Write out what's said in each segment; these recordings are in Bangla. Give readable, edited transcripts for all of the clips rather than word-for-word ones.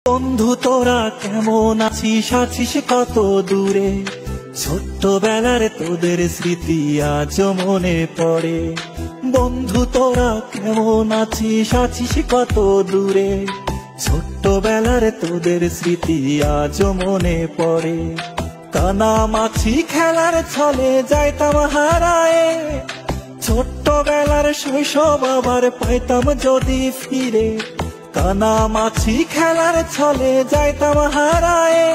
বন্ধু তোরা কেমন আছিস, আছিস কত দূরে? ছোট্টবেলার তোদের স্মৃতি আজ মনে পড়ে। বন্ধু তোরা কেমন আছিস, আছিস কত দূরে? ছোট্টবেলার তোদের স্মৃতি আজ মনে পড়ে। কানামাছি খেলার ছলে যাইতাম হারায়ে, ছোট্টবেলার শৈশব আবার পাইতাম যদি ফিরে। কানামাছি খেলার ছলে যাইতাম হারায়ে,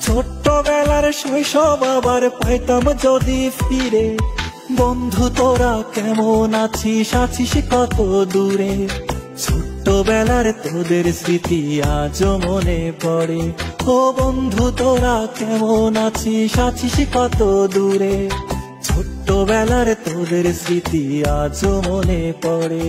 ছোট্টবেলার শৈশব আবার পাইতাম যদি ফিরে। বন্ধু তোরা কেমন আছিস, আছিস কত দূরে? ছোট্টবেলার তোদের স্মৃতি আজ মনে পড়ে। ও বন্ধু তোরা কেমন আছিস, আছিস কত দূরে? ছোট্টবেলার তোদের স্মৃতি আজ মনে পড়ে।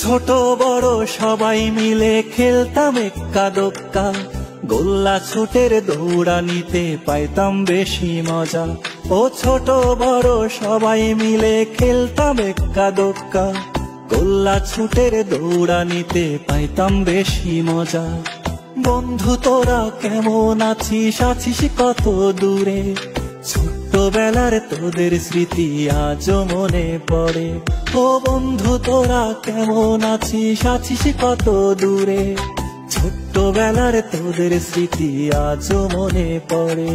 ছোট বড় সবাই মিলে খেলতাম এক্কা দোক্কা, গোল্লা ছুটের দৌড়ানিতে পাইতাম বেশি মজা। ও ছোট বড় সবাই মিলে খেলতাম এক্কা দোক্কা, গোল্লা ছুটের দৌড়ানিতে পাইতাম বেশি মজা। বন্ধু তোরা কেমন আছিস, আছিস কত দূরে? ছোট্টবেলার তোদের স্মৃতি আজ মনে পড়ে। ও বন্ধু তোরা কেমন আছিস, আছিস কত দূরে? ছোট্টবেলার তোদের স্মৃতি আজ মনে পড়ে।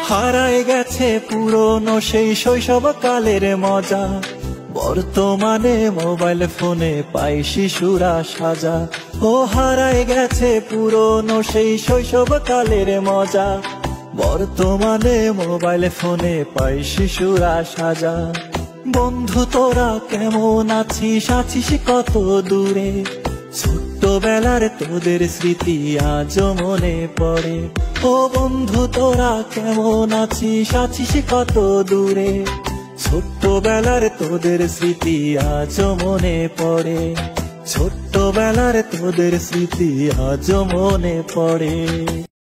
হারায় গেছে পুরনো সেই শৈশব কালের মজা, বর্তমানে মোবাইল ফোনে পাই শিশুরা সাজা। ও হারায় গেছে পুরনো সেই শৈশব কালের মজা, বর্তমানে মোবাইল ফোনে পাই শিশুরা সাজা। বন্ধু তোরা কেমন আছিস, আছিস কত দূরে? ছোট্টবেলার তোদের স্মৃতি আজ মনে পড়ে। ও বন্ধু তোরা কেমন আছিস, আছিস কত দূরে? ছোট্টবেলার তোদের স্মৃতি আজ মনে পড়ে। ছোট্টবেলার তোদের স্মৃতি আজ মনে পড়ে।